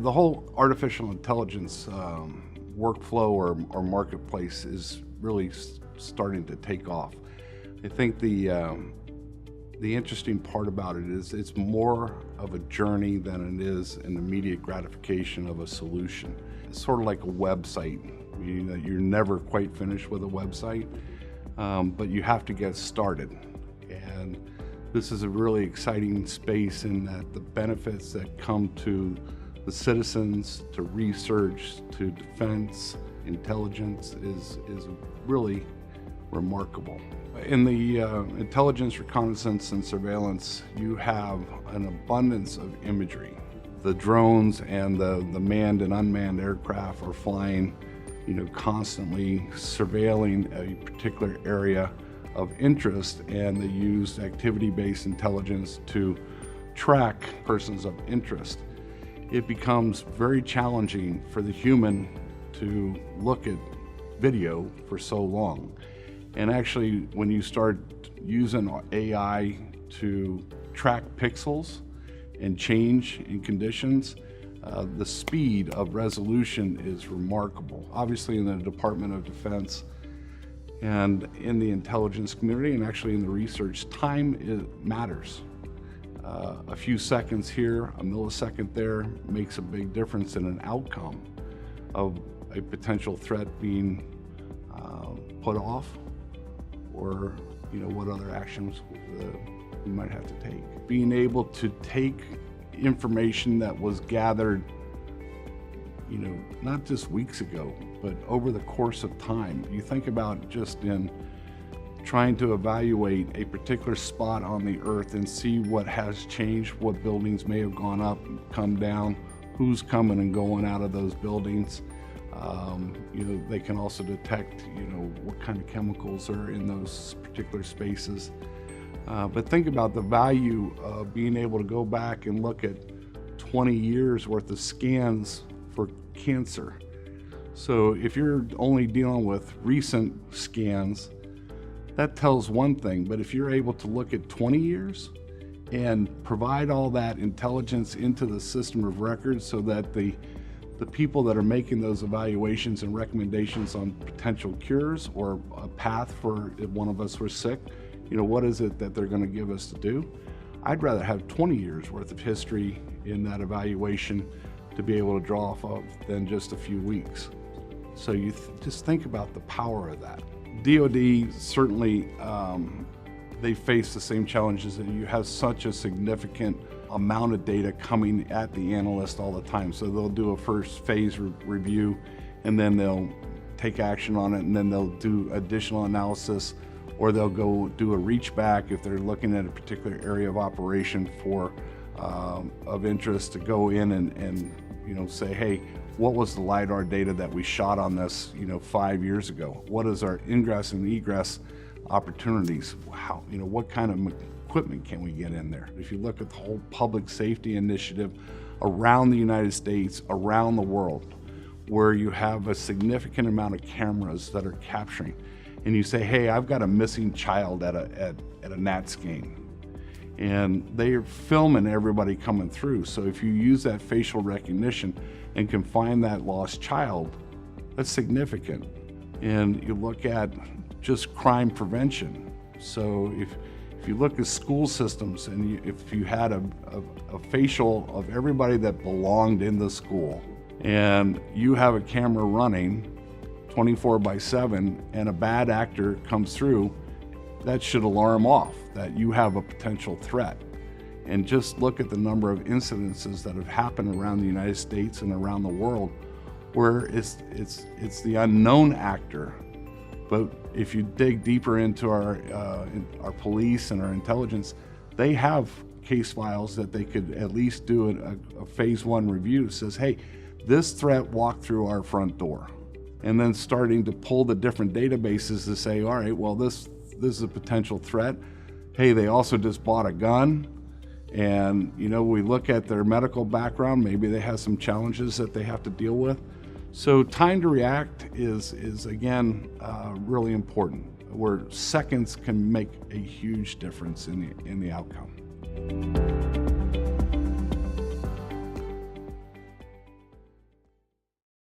The whole artificial intelligence workflow or marketplace is really starting to take off. I think the interesting part about it is it's more of a journey than it is an immediate gratification of a solution. It's sort of like a website, meaning that you're never quite finished with a website, but you have to get started. And this is a really exciting space in that the benefits that come to the citizens, to research, to defense, intelligence is really remarkable. In the intelligence, reconnaissance, and surveillance, you have an abundance of imagery. The drones and the manned and unmanned aircraft are flying, constantly surveilling a particular area of interest, and they use activity-based intelligence to track persons of interest. It becomes very challenging for the human to look at video for so long. And actually, when you start using AI to track pixels and change in conditions, the speed of resolution is remarkable. Obviously, in the Department of Defense and in the intelligence community, and actually in the research, time matters. A few seconds here, a millisecond there, makes a big difference in an outcome of a potential threat being put off, or what other actions we might have to take. Being able to take information that was gathered, not just weeks ago, but over the course of time. You think about just in trying to evaluate a particular spot on the earth and see what has changed, what buildings may have gone up, come down, who's coming and going out of those buildings. They can also detect, what kind of chemicals are in those particular spaces. But think about the value of being able to go back and look at 20 years worth of scans for cancer. So if you're only dealing with recent scans, that tells one thing, but if you're able to look at 20 years and provide all that intelligence into the system of records so that the people that are making those evaluations and recommendations on potential cures or a path for if one of us were sick, what is it that they're going to give us to do? I'd rather have 20 years worth of history in that evaluation to be able to draw off of than just a few weeks. So you just think about the power of that. DoD certainly, they face the same challenges, that you have such a significant amount of data coming at the analyst all the time. So they'll do a first phase review, and then they'll take action on it, and then they'll do additional analysis, or they'll go do a reach back if they're looking at a particular area of operation for of interest, to go in and say, hey, what was the LiDAR data that we shot on this 5 years ago? What is our ingress and egress opportunities? How, what kind of equipment can we get in there? If you look at the whole public safety initiative around the United States, around the world, where you have a significant amount of cameras that are capturing, and you say, hey, I've got a missing child at a Nats game, and they're filming everybody coming through. So if you use that facial recognition and can find that lost child, that's significant. And you look at just crime prevention. So if you look at school systems, and if you had a facial of everybody that belonged in the school, and you have a camera running 24/7 and a bad actor comes through, that should alarm off that you have a potential threat. And just look at the number of incidences that have happened around the United States and around the world where it's the unknown actor. But if you dig deeper into our police and our intelligence, they have case files that they could at least do a phase 1 review that says, hey, this threat walked through our front door. And then starting to pull the different databases to say, all right, well, this is a potential threat. Hey, they also just bought a gun. And, we look at their medical background, maybe they have some challenges that they have to deal with. So time to react is again, really important, where seconds can make a huge difference in the outcome.